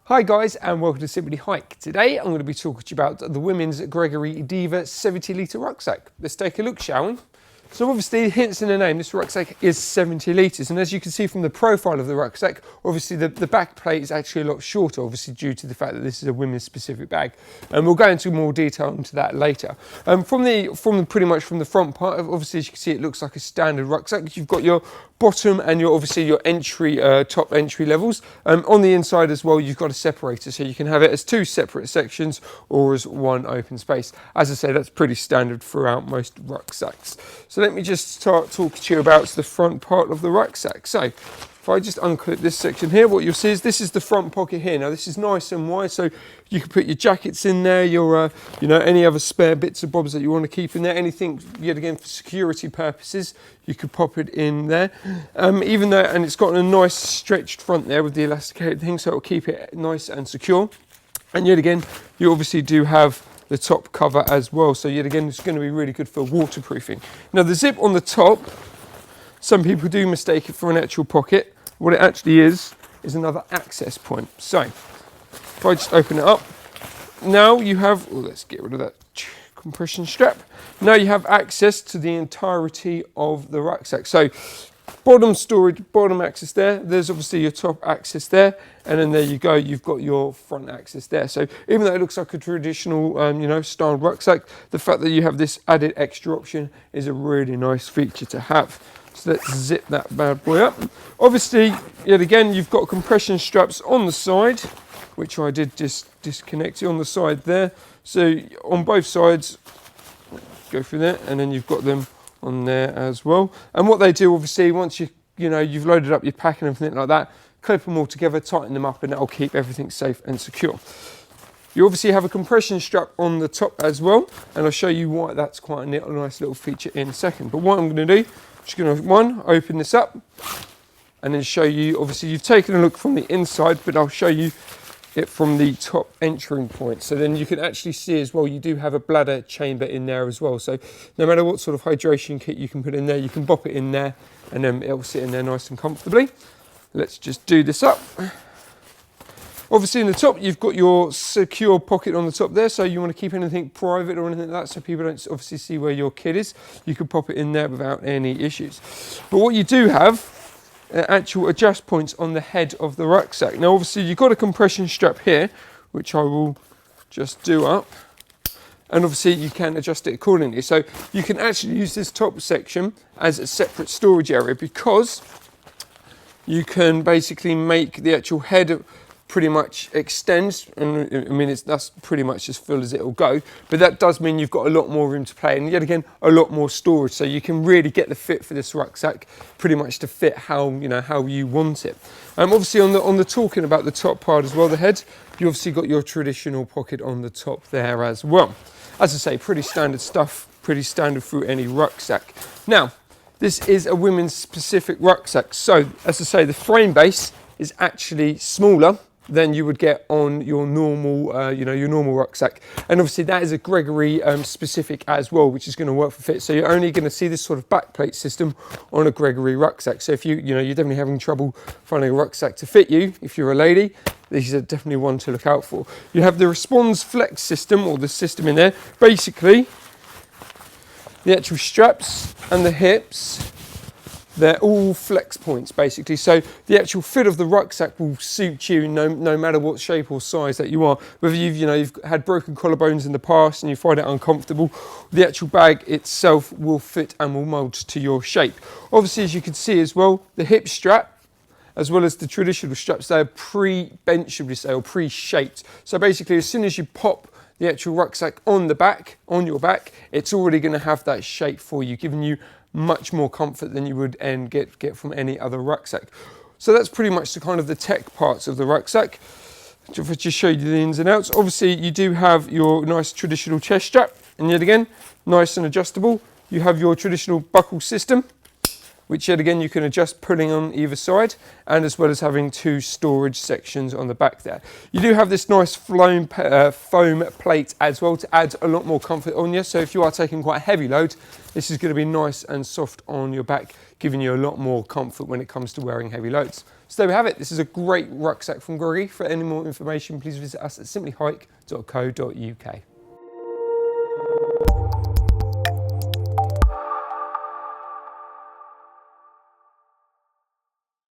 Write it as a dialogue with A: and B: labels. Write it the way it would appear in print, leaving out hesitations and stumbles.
A: Hi guys and welcome to Simply Hike. Today I'm going to be talking to you about the women's Gregory Deva 70 litre rucksack. Let's take a look, shall we? So obviously, hints in the name, this rucksack is 70 litres, and as you can see from the profile of the rucksack, obviously the back plate is actually a lot shorter, obviously due to the fact that this is a women's specific bag, and we'll go into more detail into that later. Pretty much from the front part, obviously as you can see, it looks like a standard rucksack. You've got your bottom and your entry top entry levels. On the inside as well, you've got a separator, so you can have it as two separate sections or as one open space. As I say, that's pretty standard throughout most rucksacks. So let me just start talking to you about the front part of the rucksack. So if I just unclip this section here, what you'll see is this is the front pocket here. Now this is nice and wide, so you can put your jackets in there, your any other spare bits and bobs that you want to keep in there, anything, yet again for security purposes, you could pop it in there. And it's got a nice stretched front there with the elasticated thing, so it'll keep it nice and secure. And yet again, you obviously do have the top cover as well, so yet again it's going to be really good for waterproofing. Now the zip on the top, some people do mistake it for an actual pocket. What it actually is another access point. So if I just open it up, now you have, let's get rid of that compression strap. Now you have access to the entirety of the rucksack. So bottom storage, bottom access there, there's obviously your top access there, and then there you go, you've got your front access there. So even though it looks like a traditional styled rucksack, the fact that you have this added extra option is a really nice feature to have. So let's zip that bad boy up. Obviously, yet again, you've got compression straps on the side, which I did just disconnect on the side there. So on both sides, go through there, and then you've got them on there as well. And what they do, obviously, once you've loaded up your pack and everything like that, clip them all together, tighten them up, and that'll keep everything safe and secure. You obviously have a compression strap on the top as well, and I'll show you why that's quite a nice little feature in a second. But what I'm going to do, I'm just going to open this up and then show you, obviously you've taken a look from the inside, but I'll show you it from the top entering point. So then you can actually see as well, you do have a bladder chamber in there as well. So no matter what sort of hydration kit you can put in there, you can bop it in there and then it'll sit in there nice and comfortably. Let's just do this up. Obviously in the top, you've got your secure pocket on the top there, so you want to keep anything private or anything like that so people don't obviously see where your kit is. You can pop it in there without any issues. But what you do have actual adjust points on the head of the rucksack. Now obviously you've got a compression strap here, which I will just do up, and obviously you can adjust it accordingly. So you can actually use this top section as a separate storage area, because you can basically make the actual head pretty much extends, and I mean that's pretty much as full as it'll go, but that does mean you've got a lot more room to play, and yet again a lot more storage, so you can really get the fit for this rucksack pretty much to fit how you want it. Obviously on the talking about the top part as well, the head, you obviously got your traditional pocket on the top there as well. As I say, pretty standard stuff, pretty standard through any rucksack. Now this is a women's specific rucksack, so as I say, the frame base is actually smaller than you would get on your normal, your normal rucksack. And obviously that is a Gregory specific as well, which is going to work for fit. So you're only going to see this sort of backplate system on a Gregory rucksack. So if you're definitely having trouble finding a rucksack to fit you, if you're a lady, these are definitely one to look out for. You have the Response Flex system, or the system in there. Basically, the actual straps and the hips, they're all flex points basically, so the actual fit of the rucksack will suit you no matter what shape or size that you are. Whether you've had broken collarbones in the past and you find it uncomfortable, the actual bag itself will fit and will mould to your shape. Obviously, as you can see as well, the hip strap as well as the traditional straps, they're pre-bent, should we say, or pre-shaped. So basically, as soon as you pop the actual rucksack on your back, it's already going to have that shape for you, giving you much more comfort than you would get from any other rucksack. So that's pretty much the kind of the tech parts of the rucksack. If I just show you the ins and outs, obviously you do have your nice traditional chest strap, and yet again, nice and adjustable. You have your traditional buckle system, which yet again you can adjust pulling on either side, and as well as having 2 storage sections on the back there. You do have this nice foam plate as well to add a lot more comfort on you. So if you are taking quite a heavy load, this is going to be nice and soft on your back, giving you a lot more comfort when it comes to wearing heavy loads. So there we have it. This is a great rucksack from Gregory. For any more information, please visit us at simplyhike.co.uk.